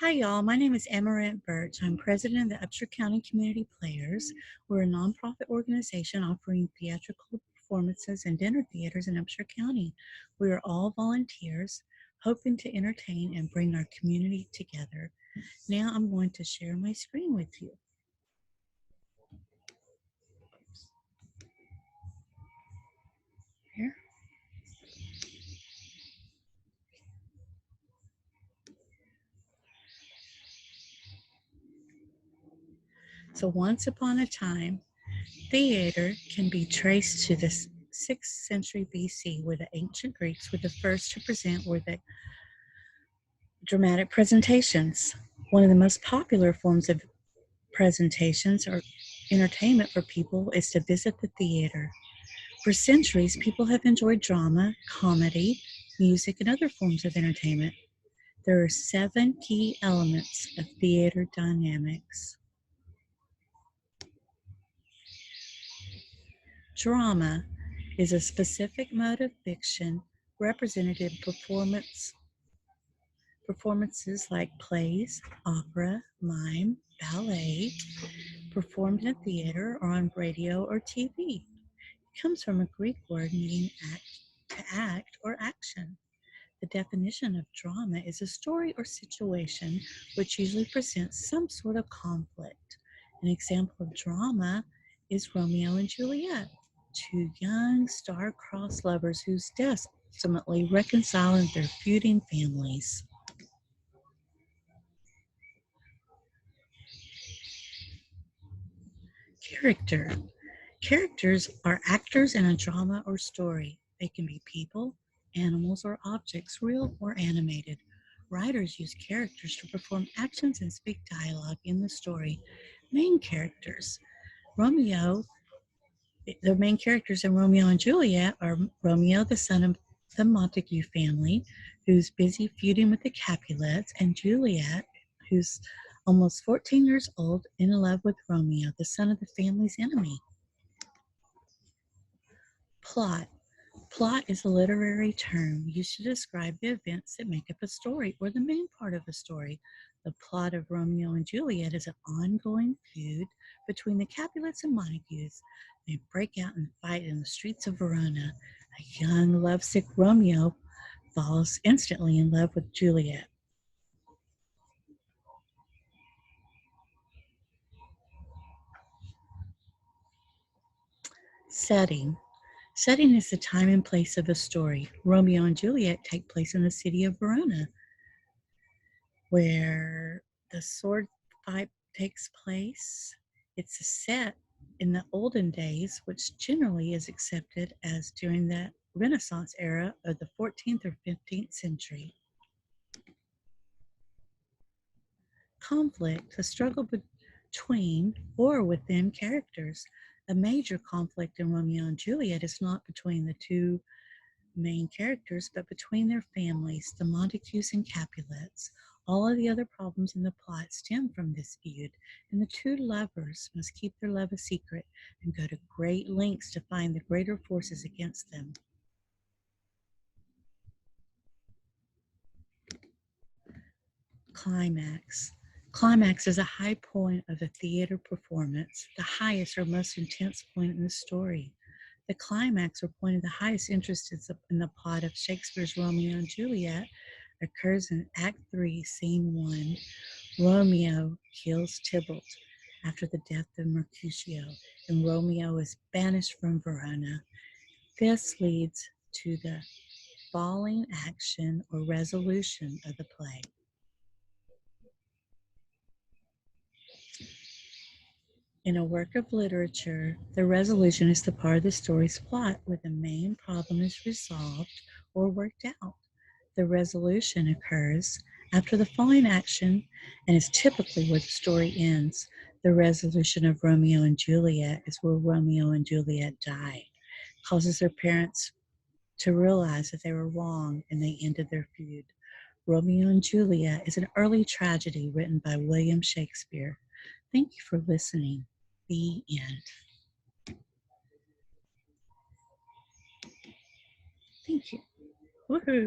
Hi, y'all. My name is Amaranth Birch. I'm president of the Upshur County Community Players. We're a nonprofit organization offering theatrical performances and dinner theaters in Upshur County. We are all volunteers, hoping to entertain and bring our community together. Now I'm going to share my screen with you. Here. So once upon a time, theater can be traced to the 6th century BC, where the ancient Greeks were the first to present were the dramatic presentations. One of the most popular forms of presentations or entertainment for people is to visit the theater. For centuries, people have enjoyed drama, comedy, music, and other forms of entertainment. There are 7 key elements of theater dynamics. Drama is a specific mode of fiction represented in performances like plays, opera, mime, ballet, performed in theater or on radio or TV. It comes from a Greek word meaning to act or action. The definition of drama is a story or situation which usually presents some sort of conflict. An example of drama is Romeo and Juliet, 2 young star-crossed lovers whose deaths ultimately reconcile their feuding families. Character. Characters are actors in a drama or story. They can be people, animals, or objects, real or animated. Writers use characters to perform actions and speak dialogue in the story. Main characters. Romeo, the main characters in Romeo and Juliet are Romeo, the son of the Montague family, who's busy feuding with the Capulets, and Juliet, who's almost 14 years old, in love with Romeo, the son of the family's enemy. Plot. Plot is a literary term used to describe the events that make up a story or the main part of a story. The plot of Romeo and Juliet is an ongoing feud between the Capulets and Montagues. They break out and fight in the streets of Verona. A young, lovesick Romeo falls instantly in love with Juliet. Setting. Setting is the time and place of a story. Romeo and Juliet take place in the city of Verona, where the sword fight takes place. It's a set in the olden days, which generally is accepted as during the Renaissance era of the 14th or 15th century. Conflict, a struggle between or within characters. A major conflict in Romeo and Juliet is not between the 2 main characters, but between their families, the Montagues and Capulets. All of the other problems in the plot stem from this feud, and the 2 lovers must keep their love a secret and go to great lengths to find the greater forces against them. Climax. Climax is a high point of a theater performance, the highest or most intense point in the story. The climax, or point of the highest interest in the plot of Shakespeare's Romeo and Juliet, occurs in Act 3, Scene 1. Romeo kills Tybalt after the death of Mercutio, and Romeo is banished from Verona. This leads to the falling action or resolution of the play. In a work of literature, the resolution is the part of the story's plot where the main problem is resolved or worked out. The resolution occurs after the following action and is typically where the story ends. The resolution of Romeo and Juliet is where Romeo and Juliet die. It causes their parents to realize that they were wrong and they ended their feud. Romeo and Juliet is an early tragedy written by William Shakespeare. Thank you for listening. The end. Thank you. Woohoo.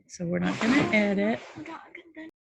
So we're not going to edit.